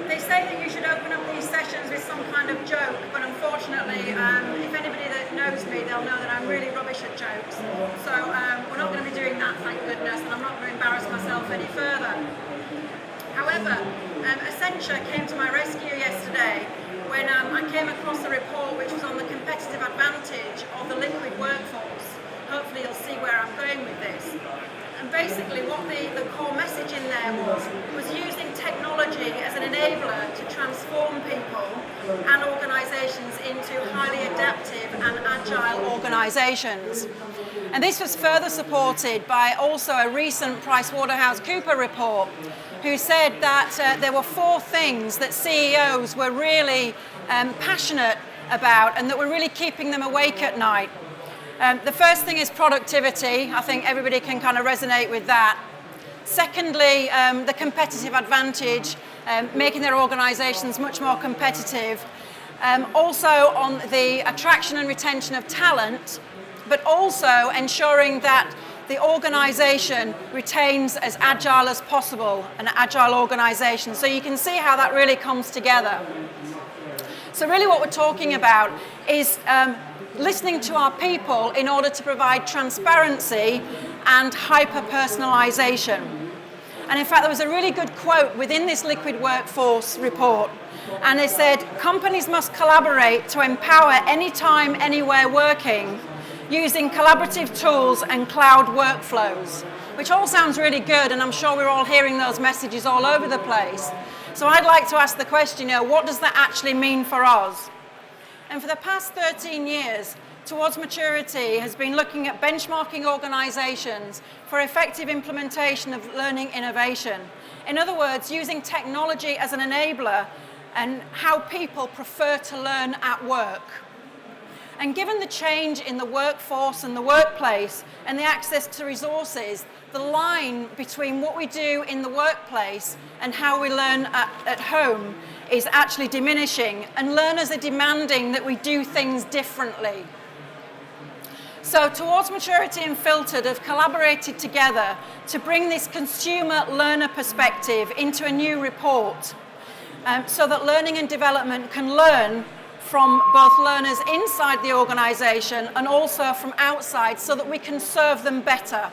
They say that you should open up these sessions with some kind of joke, but unfortunately, if anybody that knows me, they'll know that I'm really rubbish at jokes. So we're not going to be doing that, thank goodness, and I'm not going to embarrass myself any further. However, Accenture came to my rescue yesterday when I came across a report which was on the competitive advantage of the liquid workforce. Hopefully you'll see where I'm going with this. And basically what the core message in there was using technology as an enabler to transform people and organisations into highly adaptive and agile organisations. And this was further supported by also a recent PricewaterhouseCoopers report who said that there were 4 things that CEOs were really passionate about and that were really keeping them awake at night. The first thing is productivity. I think everybody can kind of resonate with that. Secondly, the competitive advantage, making their organisations much more competitive. Also on the attraction and retention of talent, but also ensuring that the organisation retains as agile as possible, an agile organisation. So you can see how that really comes together. So really what we're talking about is listening to our people in order to provide transparency and hyper-personalisation. And in fact, there was a really good quote within this Liquid Workforce report, and it said, companies must collaborate to empower anytime, anywhere working using collaborative tools and cloud workflows, which all sounds really good, and I'm sure we're all hearing those messages all over the place. So I'd like to ask the question, what does that actually mean for us? And for the past 13 years, Towards Maturity has been looking at benchmarking organisations for effective implementation of learning innovation. In other words, using technology as an enabler and how people prefer to learn at work. And given the change in the workforce and the workplace and the access to resources, the line between what we do in the workplace and how we learn at home is actually diminishing, and learners are demanding that we do things differently. So Towards Maturity and Filtered have collaborated together to bring this consumer learner perspective into a new report so that learning and development can learn from both learners inside the organisation and also from outside so that we can serve them better.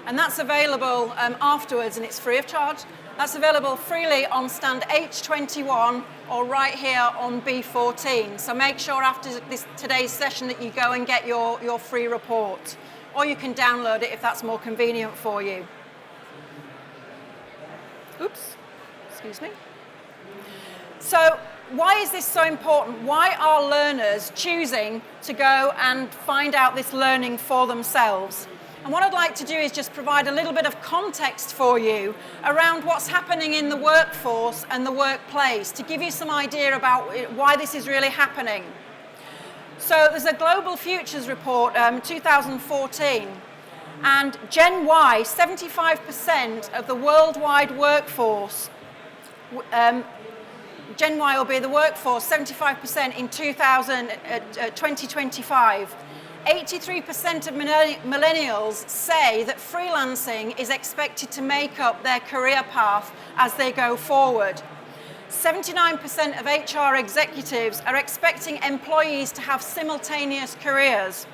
And that's available afterwards, and it's free of charge. That's available freely on stand H21 or right here on B14. So make sure after today's session that you go and get your free report. Or you can download it if that's more convenient for you. Oops, excuse me. So why is this so important? Why are learners choosing to go and find out this learning for themselves? And what I'd like to do is just provide a little bit of context for you around what's happening in the workforce and the workplace to give you some idea about why this is really happening. So there's a Global Futures Report, 2014, and Gen Y, 75% of the worldwide workforce, Gen Y will be the workforce, 75% in 2025. 83% of millennials say that freelancing is expected to make up their career path as they go forward. 79% of HR executives are expecting employees to have simultaneous careers.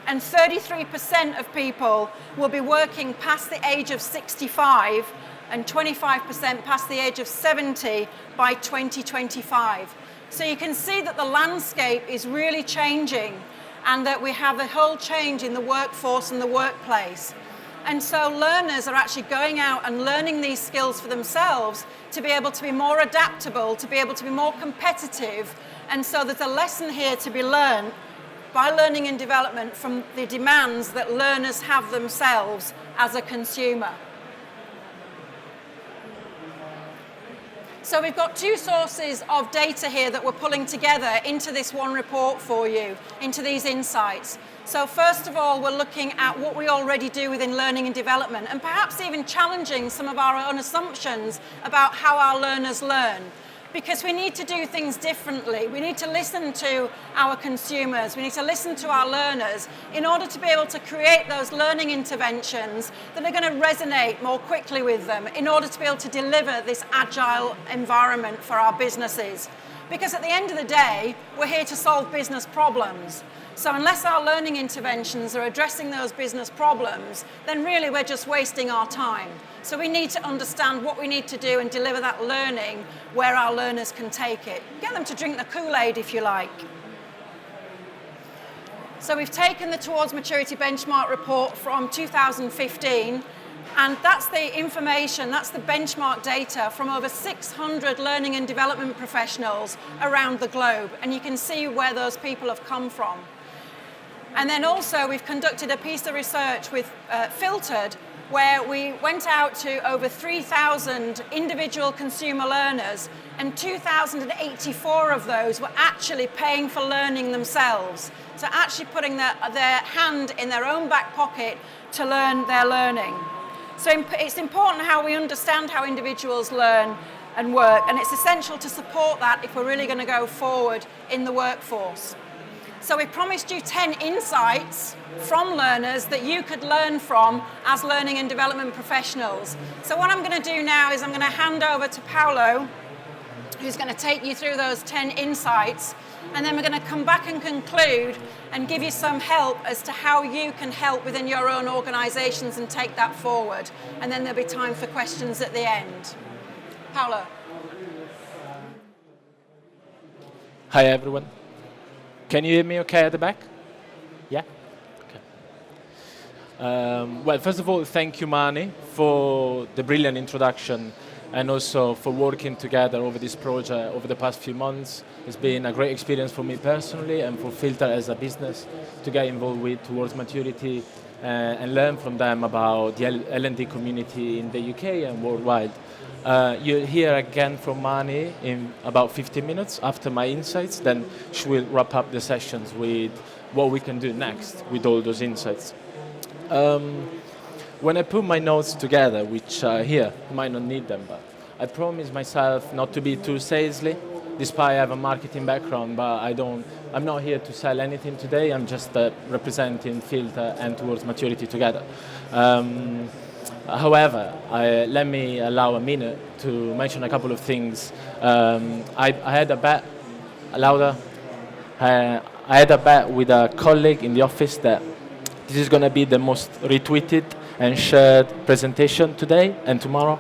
And 33% of people will be working past the age of 65 and 25% past the age of 70 by 2025. So you can see that the landscape is really changing, and that we have a whole change in the workforce and the workplace. And so learners are actually going out and learning these skills for themselves to be able to be more adaptable, to be able to be more competitive. And so there's a lesson here to be learned by learning and development from the demands that learners have themselves as a consumer. So we've got 2 sources of data here that we're pulling together into this one report for you, into these insights. So first of all, we're looking at what we already do within learning and development, and perhaps even challenging some of our own assumptions about how our learners learn. because we need to do things differently. We need to listen to our consumers. We need to listen to our learners in order to be able to create those learning interventions that are going to resonate more quickly with them in order to be able to deliver this agile environment for our businesses. Because at the end of the day, we're here to solve business problems. So unless our learning interventions are addressing those business problems, then really we're just wasting our time. So we need to understand what we need to do and deliver that learning where our learners can take it. Get them to drink the Kool-Aid if you like. So we've taken the Towards Maturity Benchmark report from 2015, and that's the information, that's the benchmark data from over 600 learning and development professionals around the globe. And you can see where those people have come from. And then also we've conducted a piece of research with Filtered, where we went out to over 3,000 individual consumer learners, and 2,084 of those were actually paying for learning themselves. So actually putting their hand in their own back pocket to learn their learning. So it's important how we understand how individuals learn and work, and it's essential to support that if we're really going to go forward in the workforce. So we promised you 10 insights from learners that you could learn from as learning and development professionals. So what I'm going to do now is I'm going to hand over to Paolo, who's going to take you through those 10 insights, and then we're going to come back and conclude and give you some help as to how you can help within your own organizations and take that forward. And then there'll be time for questions at the end. Paolo. Hi, everyone. Can you hear me okay at the back? Yeah? Okay. Well, first of all, thank you, Mani, for the brilliant introduction and also for working together over this project over the past few months. It's been a great experience for me personally and for Filter as a business to get involved with Towards Maturity and learn from them about the L&D community in the UK and worldwide. You'll hear again from Mani in about 15 minutes after my insights. Then she will wrap up the sessions with what we can do next with all those insights. When I put my notes together, which here, you might not need them, but I promised myself not to be too salesy, despite I have a marketing background, but I'm not here to sell anything today. I'm just representing Filter and Towards Maturity together. However, let me allow a minute to mention a couple of things. I had a bet, louder. I had a bet with a colleague in the office that this is going to be the most retweeted and shared presentation today and tomorrow.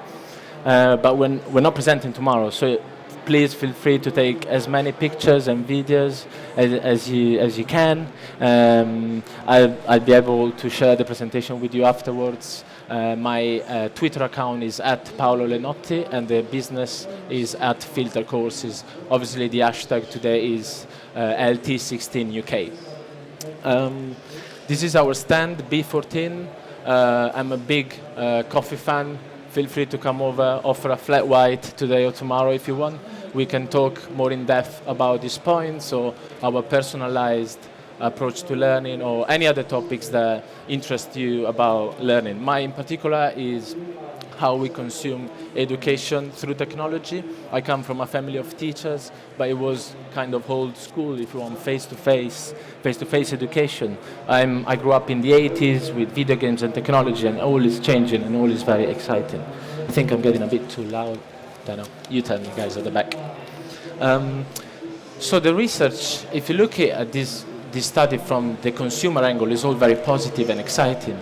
But we're not presenting tomorrow, so please feel free to take as many pictures and videos as you can. I'll be able to share the presentation with you afterwards. My Twitter account is @PaoloLenotti and the business is @FilterCourses. Obviously the hashtag today is LT16UK. This is our stand, B14. I'm a big coffee fan. Feel free to come over, offer a flat white today or tomorrow if you want. We can talk more in depth about these points or our personalized approach to learning or any other topics that interest you about learning. Mine in particular is how we consume education through technology. I come from a family of teachers, but it was kind of old school, if you want, face-to-face education. I grew up in the 80s with video games and technology, and all is changing and all is very exciting. I think I'm getting a bit too loud. Don't know. You tell me, guys at the back. So the research, if you look at this study from the consumer angle, is all very positive and exciting.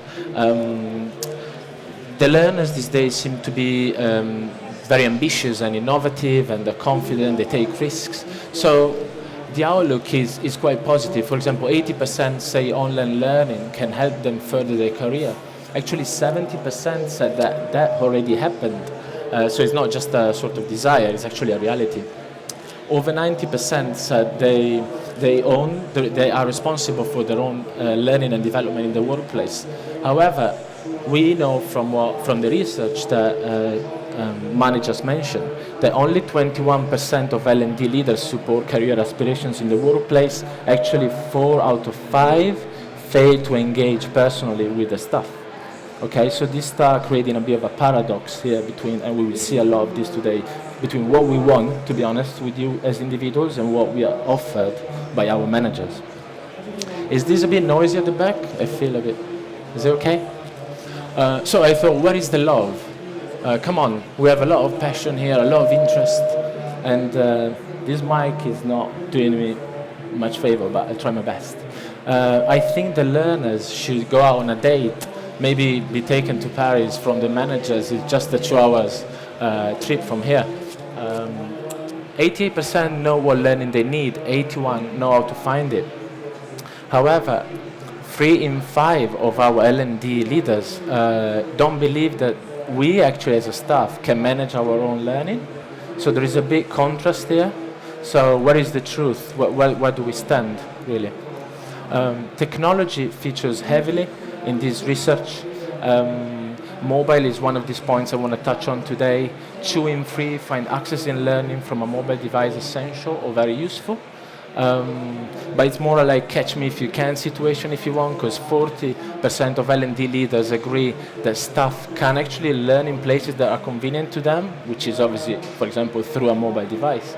The learners these days seem to be very ambitious and innovative, and they're confident, they take risks. So the outlook is quite positive. For example, 80% say online learning can help them further their career. Actually, 70% said that already happened. So it's not just a sort of desire, it's actually a reality. Over 90% said they are responsible for their own learning and development in the workplace. However, we know from the research that Mani just mentioned that only 21% of L&D leaders support career aspirations in the workplace. Actually, 4 out of 5 fail to engage personally with the staff. Okay, so this start creating a bit of a paradox here between, and we will see a lot of this today, between what we want, to be honest with you as individuals, and what we are offered by our managers. Is this a bit noisy at the back? I feel a bit. Is it okay? So I thought, where is the love? Come on, we have a lot of passion here, a lot of interest, and this mic is not doing me much favor, but I'll try my best. I think the learners should go out on a date, maybe be taken to Paris from the managers. It's just a 2 hours trip from here. 88% know what learning they need, 81 know how to find it. However, 3 in 5 of our L&D leaders don't believe that we actually as a staff can manage our own learning. So there is a big contrast here. So where is the truth? Where do we stand, really? Technology features heavily in this research. Mobile is one of these points I want to touch on today. 2 in 3 find accessing learning from a mobile device essential or very useful. But it's more like catch me if you can situation if you want, because 40% of L&D leaders agree that staff can actually learn in places that are convenient to them, which is obviously, for example, through a mobile device.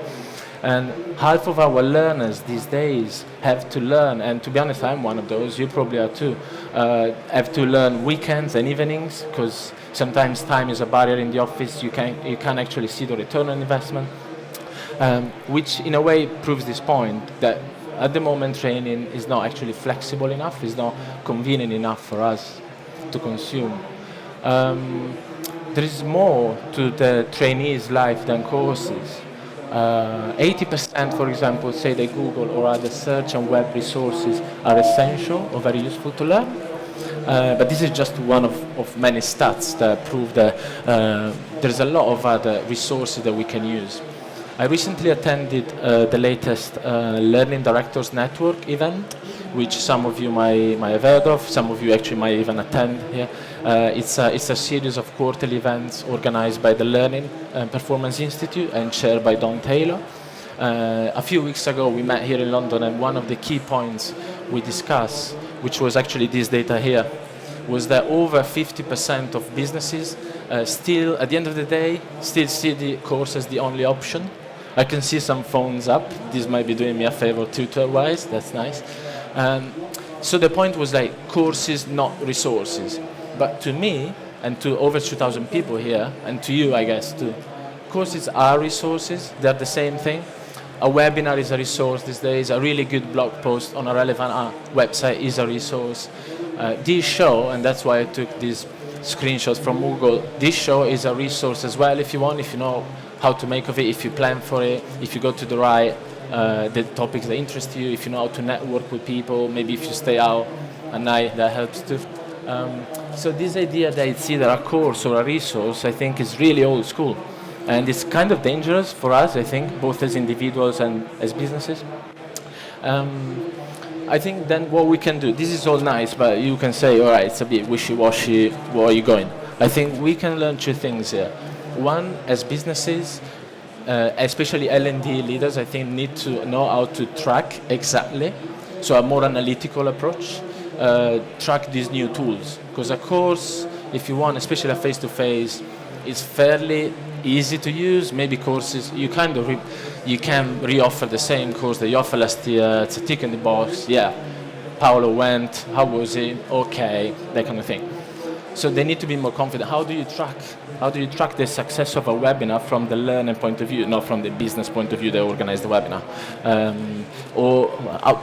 And half of our learners these days have to learn, and to be honest, I'm one of those, you probably are too, have to learn weekends and evenings, because sometimes time is a barrier in the office, you can't actually see the return on investment. Which in a way proves this point that at the moment training is not actually flexible enough, is not convenient enough for us to consume. There is more to the trainee's life than courses. 80%, for example, say that Google or other search and web resources are essential or very useful to learn. But this is just one of many stats that prove that there's a lot of other resources that we can use. I recently attended the latest Learning Directors Network event, which some of you might have heard of, some of you actually might even attend here. It's a series of quarterly events organized by the Learning and Performance Institute and chaired by Don Taylor. A few weeks ago we met here in London, and one of the key points we discussed, which was actually this data here, was that over 50% of businesses still, at the end of the day, still see the course as the only option. I can see some phones up. This might be doing me a favor tutor-wise. That's nice. So the point was like courses, not resources. But to me, and to over 2,000 people here, and to you, I guess, too, courses are resources. They're the same thing. A webinar is a resource these days. A really good blog post on a relevant website is a resource. This show, and that's why I took these screenshots from Google, this show is a resource as well if you want, if you know how to make of it, if you plan for it, if you go to the right the topics that interest you, if you know how to network with people, maybe if you stay out at night, that helps too. So this idea that it's either a course or a resource, I think is really old school. And it's kind of dangerous for us, I think, both as individuals and as businesses. I think then what we can do, this is all nice, but you can say, all right, it's a bit wishy-washy, where are you going? I think we can learn 2 things here. One, as businesses, especially L&D leaders, I think need to know how to track exactly, so a more analytical approach, track these new tools. Because a course, if you want, especially a face-to-face, is fairly easy to use. Maybe courses, you can re-offer the same course that you offered last year, it's a tick in the box, yeah, Paolo went, how was it, okay, that kind of thing. So they need to be more confident. How do you track the success of a webinar from the learner point of view, not from the business point of view that organized the webinar? Or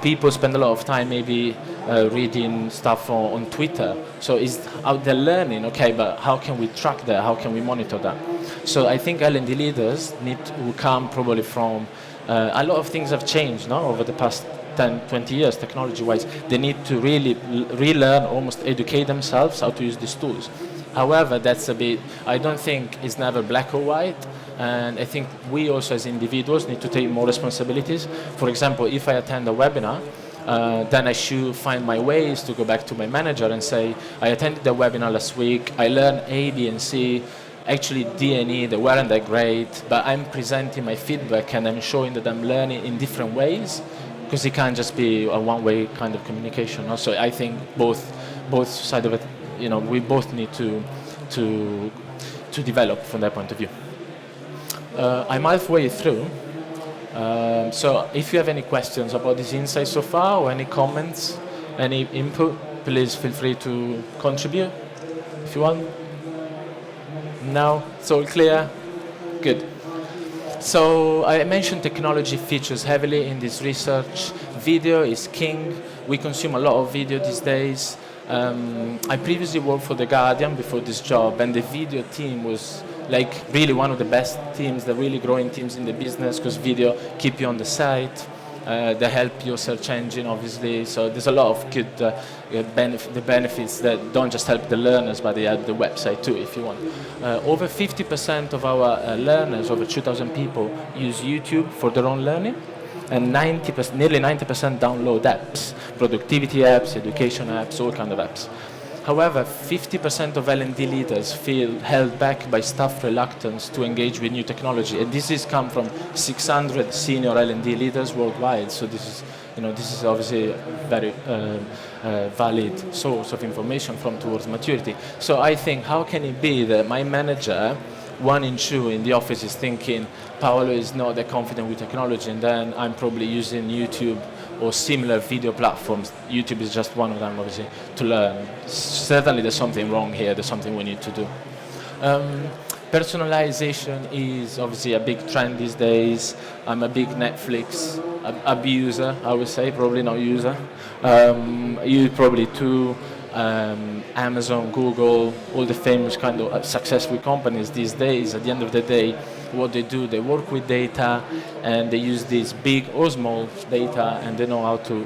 people spend a lot of time maybe reading stuff on Twitter. So is out there learning, okay, but how can we track that? How can we monitor that? So I think L&D leaders will come probably from, a lot of things have changed over the past 10, 20 years, technology-wise. They need to really relearn, almost educate themselves how to use these tools. However, that's a bit, I don't think it's never black or white, and I think we also as individuals need to take more responsibilities. For example, if I attend a webinar, then I should find my ways to go back to my manager and say, I attended the webinar last week, I learned A, B, and C, actually D and E, they weren't that great, but I'm presenting my feedback and I'm showing that I'm learning in different ways, because it can't just be a one-way kind of communication. Also, I think both sides of it we both need to develop from that point of view. I'm halfway through. So if you have any questions about this insight so far, or any comments, any input, please feel free to contribute if you want. No? It's all clear? Good. So I mentioned technology features heavily in this research. Video is king. We consume a lot of video these days. I previously worked for The Guardian before this job, and the video team was like really one of the best teams, the really growing teams in the business, because video keep you on the site. They help your search engine, obviously. So there's a lot of good the benefits that don't just help the learners, but they help the website too, if you want. Over 50% of our learners, over 2,000 people, use YouTube for their own learning, and nearly 90% download apps, productivity apps, education apps, all kind of apps. However, 50% of L&D leaders feel held back by staff reluctance to engage with new technology, and this has come from 600 senior L&D leaders worldwide. So this is obviously a very valid source of information from towards maturity. So I think, how can it be that my manager, 1 in 2 in the office, is thinking Paolo is not that confident with technology, and then I'm probably using YouTube or similar video platforms. YouTube is just one of them, obviously, to learn. Certainly there's something wrong here, there's something we need to do. Personalization is obviously a big trend these days. I'm a big Netflix abuser, I would say, probably not user. You probably too. Amazon, Google, all the famous kind of successful companies these days, at the end of the day, what they do, they work with data, and they use this big or small data, and they know how to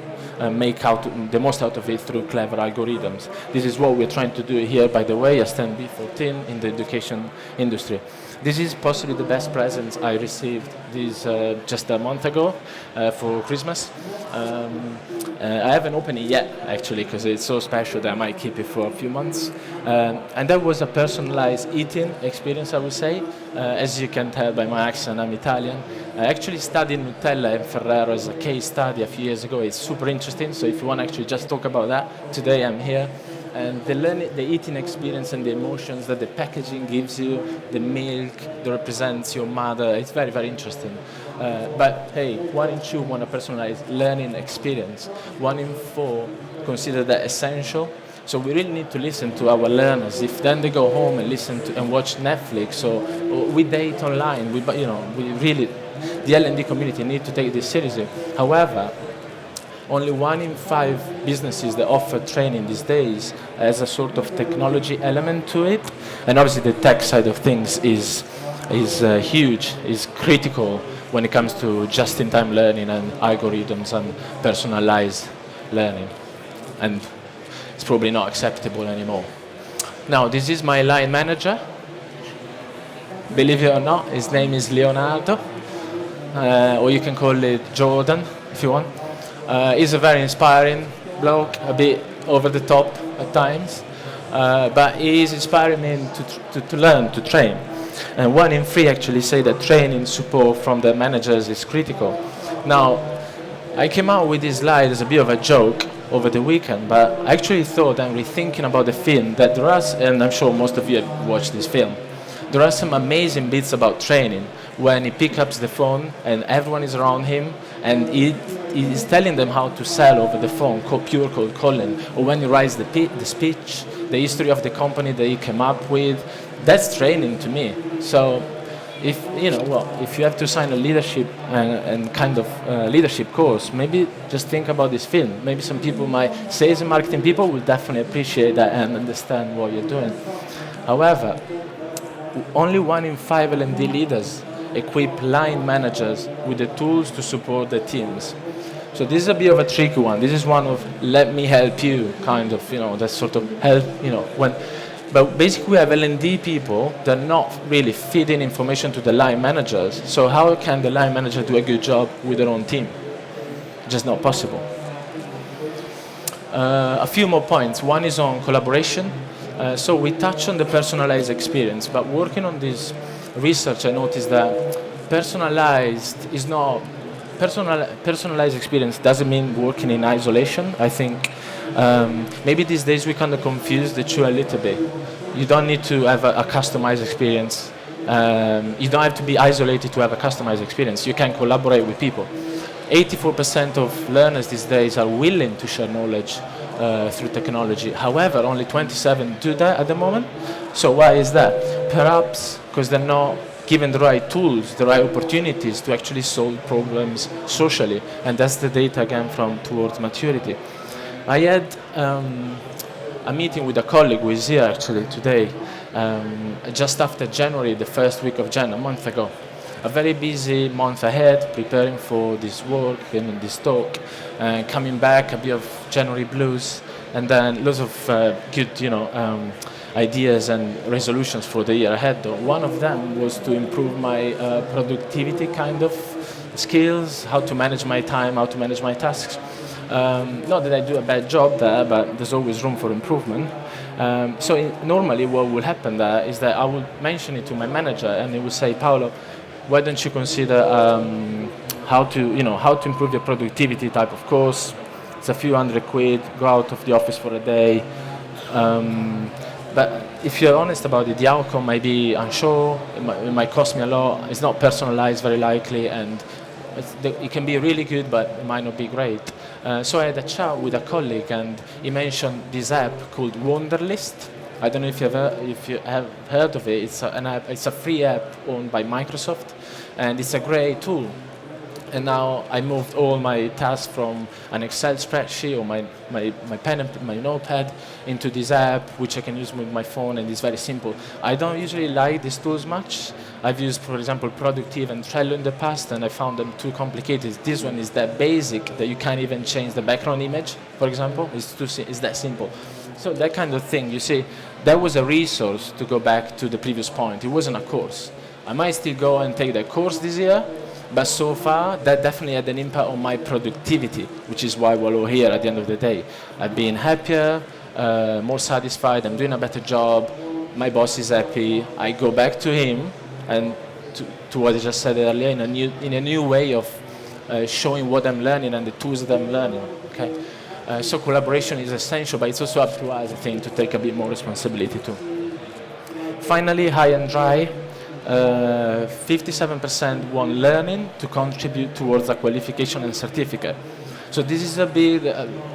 make the most out of it through clever algorithms. This is what we're trying to do here, by the way, as 10B14 in the education industry. This is possibly the best present I received this just a month ago for Christmas. I haven't opened it yet, actually, because it's so special that I might keep it for a few months. And that was a personalized eating experience, I would say. As you can tell by my accent, I'm Italian. I actually studied Nutella and Ferrero as a case study a few years ago. It's super interesting, so if you want to actually just talk about that, today I'm here. And the eating experience and the emotions that the packaging gives you, the milk that represents your mother, it's very, very interesting. But hey, 1 in 2 want a personalized learning experience. 1 in 4 consider that essential. So we really need to listen to our learners. If then they go home and listen to and watch Netflix or we date online, we really, the L&D community need to take this seriously. However, only 1 in 5 businesses that offer training these days has a sort of technology element to it. And obviously the tech side of things is huge, is critical when it comes to just-in-time learning and algorithms and personalized learning. And it's probably not acceptable anymore. Now, this is my line manager. Believe it or not, his name is Leonardo, or you can call it Jordan if you want. He's a very inspiring bloke, a bit over the top at times, but he is inspiring me to learn, to train. And 1 in 3 actually say that training support from the managers is critical. Now, I came out with this slide as a bit of a joke over the weekend, but I actually thought, and rethinking about the film, that there are, and I'm sure most of you have watched this film, there are some amazing bits about training when he picks up the phone and everyone is around him and he is telling them how to sell over the phone, pure cold calling, or when he writes the speech, the history of the company that he came up with. That's training to me. So if you have to sign a leadership and kind of leadership course, maybe just think about this film. Maybe some people, my sales and marketing people, will definitely appreciate that and understand what you're doing. However, only 1 in 5 L&D leaders equip line managers with the tools to support their teams. So this is a bit of a tricky one. This is one of let me help you kind of, that sort of help, but basically we have L&D people that are not really feeding information to the line managers. So how can the line manager do a good job with their own team? Just not possible. A few more points. One is on collaboration. So we touch on the personalized experience, but working on this research, I noticed that personalized experience doesn't mean working in isolation. I think Maybe these days we kind of confuse the two a little bit. You don't need to have a customized experience. You don't have to be isolated to have a customized experience. You can collaborate with people. 84% of learners these days are willing to share knowledge through technology. However, only 27 do that at the moment. So why is that? Perhaps because they're not given the right tools, the right opportunities to actually solve problems socially. And that's the data again from towards maturity. I had a meeting with a colleague who is here actually today, just after January, the first week of January, a month ago. A very busy month ahead, preparing for this work and this talk, coming back, a bit of January blues, and then lots of good, ideas and resolutions for the year ahead. One of them was to improve my productivity kind of skills, how to manage my time, how to manage my tasks. Not that I do a bad job there, but there's always room for improvement. Normally what will happen there is that I will mention it to my manager and he will say, Paolo, why don't you consider how to improve your productivity type of course. It's a few £100, go out of the office for a day. But if you're honest about it, the outcome might be unsure, it might cost me a lot, it's not personalized very likely, and it can be really good, but it might not be great. So I had a chat with a colleague, and he mentioned this app called Wunderlist. I don't know if you have heard of it. It's a free app owned by Microsoft, and it's a great tool. And now I moved all my tasks from an Excel spreadsheet or my pen and my notepad into this app, which I can use with my phone, and it's very simple. I don't usually like these tools much. I've used, for example, Productive and Trello in the past, and I found them too complicated. This one is that basic that you can't even change the background image, for example. It's that simple. So that kind of thing, you see, that was a resource to go back to the previous point. It wasn't a course. I might still go and take that course this year, but so far, that definitely had an impact on my productivity, which is why we're all here at the end of the day. I've been happier, more satisfied, I'm doing a better job, my boss is happy, I go back to him, and to what I just said earlier, in a new way of showing what I'm learning and the tools that I'm learning. Okay? So collaboration is essential, but it's also up to us, I think, to take a bit more responsibility too. Finally, high and dry. 57% want learning to contribute towards a qualification and certificate. So this is a big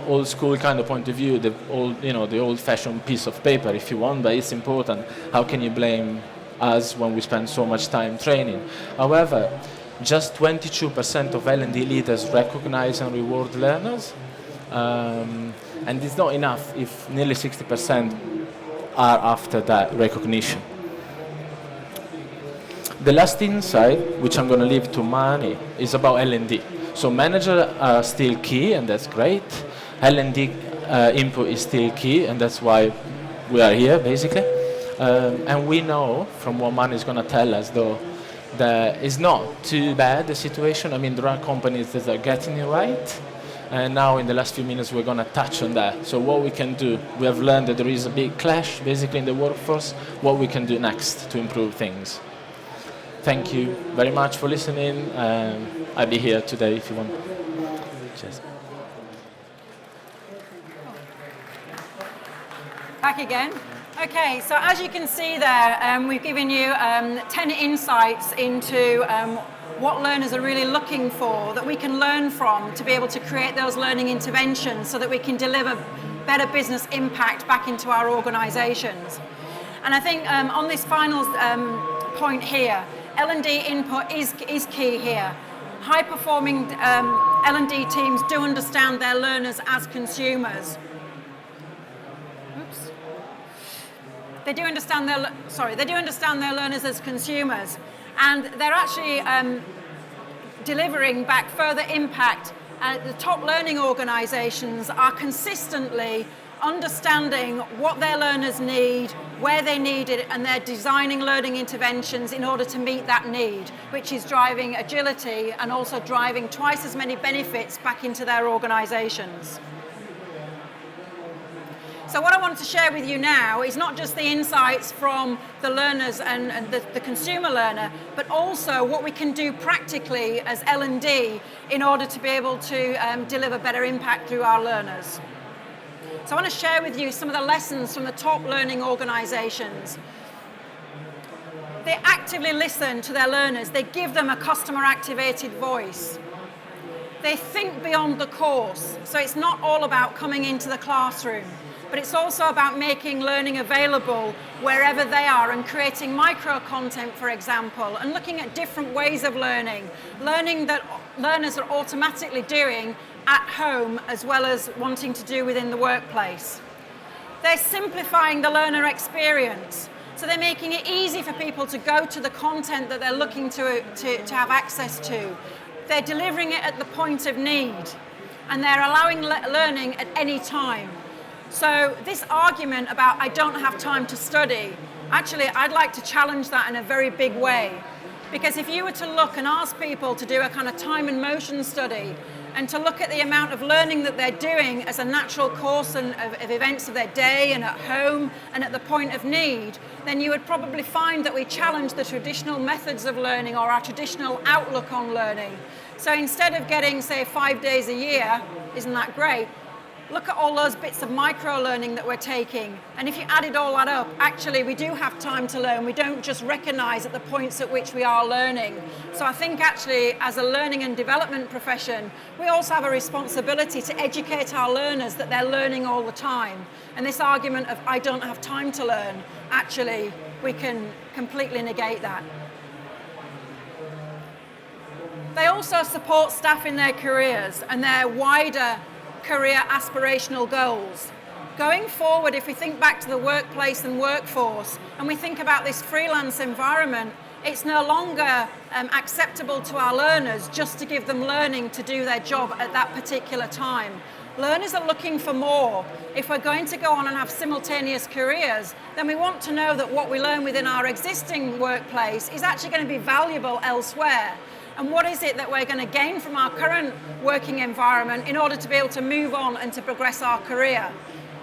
old school kind of point of view, the old-fashioned piece of paper, if you want, but it's important. How can you blame us when we spend so much time training? However, just 22% of L&D leaders recognize and reward learners, and it's not enough if nearly 60% are after that recognition. The last insight, which I'm going to leave to Mani, is about L&D. So managers are still key, and that's great. L&D input is still key, and that's why we are here, basically. And we know, from what Mani is going to tell us, though, that it's not too bad, the situation. I mean, there are companies that are getting it right. And now, in the last few minutes, we're going to touch on that. So what we can do, we have learned that there is a big clash, basically, in the workforce. What we can do next to improve things. Thank you very much for listening. I'll be here today if you want. Cheers. Back again. Okay, so as you can see there, we've given you 10 insights into what learners are really looking for, that we can learn from to be able to create those learning interventions so that we can deliver better business impact back into our organisations. And I think on this final point here, L&D input is key here. High-performing L&D teams do understand their learners as consumers. Oops. They do understand their learners as consumers, and they're actually delivering back further impact. The top learning organisations are consistently understanding what their learners need, where they need it, and they're designing learning interventions in order to meet that need, which is driving agility and also driving twice as many benefits back into their organisations. So what I wanted to share with you now is not just the insights from the learners and the consumer learner, but also what we can do practically as L&D in order to be able to deliver better impact through our learners. So I want to share with you some of the lessons from the top learning organizations. They actively listen to their learners. They give them a customer-activated voice. They think beyond the course. So it's not all about coming into the classroom, but it's also about making learning available wherever they are and creating micro-content, for example, and looking at different ways of learning that learners are automatically doing at home as well as wanting to do within the workplace. They're simplifying the learner experience. So they're making it easy for people to go to the content that they're looking to have access to. They're delivering it at the point of need, and they're allowing learning at any time. So this argument about I don't have time to study, actually I'd like to challenge that in a very big way. Because if you were to look and ask people to do a kind of time and motion study, and to look at the amount of learning that they're doing as a natural course of events of their day and at home and at the point of need, then you would probably find that we challenge the traditional methods of learning or our traditional outlook on learning. So instead of getting, say, 5 days a year, isn't that great? Look at all those bits of micro-learning that we're taking. And if you added all that up, actually we do have time to learn. We don't just recognize at the points at which we are learning. So I think actually as a learning and development profession, we also have a responsibility to educate our learners that they're learning all the time. And this argument of I don't have time to learn, actually we can completely negate that. They also support staff in their careers and their wider career aspirational goals. Going forward, if we think back to the workplace and workforce, and we think about this freelance environment, it's no longer acceptable to our learners just to give them learning to do their job at that particular time. Learners are looking for more. If we're going to go on and have simultaneous careers, then we want to know that what we learn within our existing workplace is actually going to be valuable elsewhere. And what is it that we're going to gain from our current working environment in order to be able to move on and to progress our career?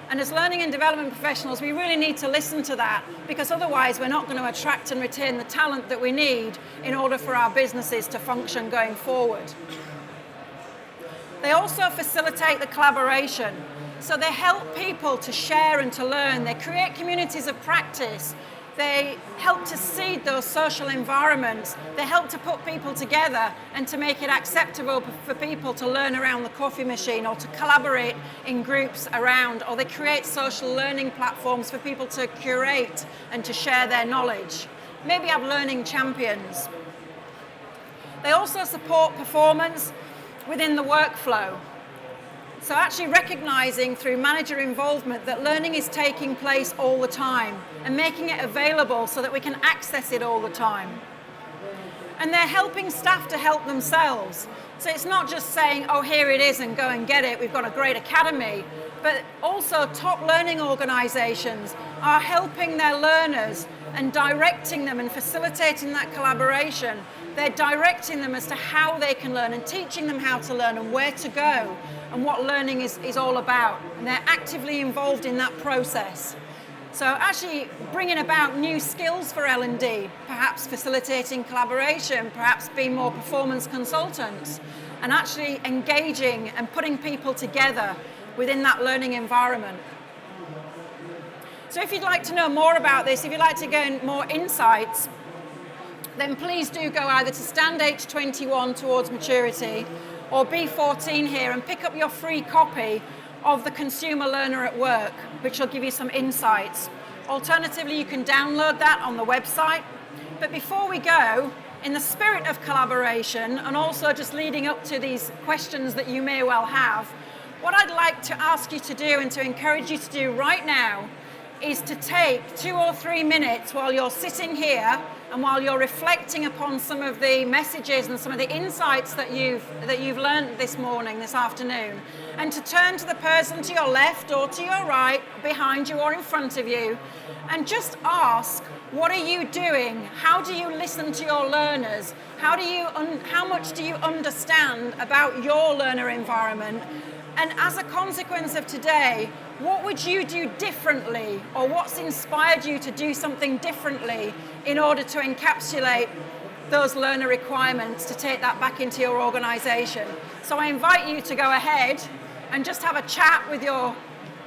And as learning and development professionals, we really need to listen to that, because otherwise we're not going to attract and retain the talent that we need in order for our businesses to function going forward. They also facilitate the collaboration. So they help people to share and to learn. They create communities of practice. They help to seed those social environments. They help to put people together and to make it acceptable for people to learn around the coffee machine or to collaborate in groups around, or they create social learning platforms for people to curate and to share their knowledge. Maybe have learning champions. They also support performance within the workflow. So actually recognizing through manager involvement that learning is taking place all the time and making it available so that we can access it all the time. And they're helping staff to help themselves. So it's not just saying, oh, here it is and go and get it, we've got a great academy, but also top learning organizations are helping their learners and directing them and facilitating that collaboration. They're directing them as to how they can learn and teaching them how to learn and where to go and what learning is all about. And they're actively involved in that process. So actually bringing about new skills for L&D, perhaps facilitating collaboration, perhaps being more performance consultants, and actually engaging and putting people together within that learning environment. So if you'd like to know more about this, if you'd like to gain more insights, then please do go either to Stand H21 Towards Maturity or B14 here and pick up your free copy of the Consumer Learner at Work, which will give you some insights. Alternatively, you can download that on the website. But before we go, in the spirit of collaboration and also just leading up to these questions that you may well have, what I'd like to ask you to do and to encourage you to do right now is to take 2 or 3 minutes while you're sitting here and while you're reflecting upon some of the messages and some of the insights that you've learned this morning, this afternoon, and to turn to the person to your left or to your right, behind you or in front of you, and just ask, what are you doing? How do you listen to your learners? How much do you understand about your learner environment? And as a consequence of today, what would you do differently, or what's inspired you to do something differently in order to encapsulate those learner requirements to take that back into your organization? So I invite you to go ahead and just have a chat with your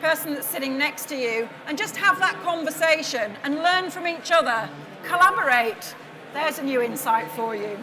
person that's sitting next to you, and just have that conversation and learn from each other. Collaborate. There's a new insight for you.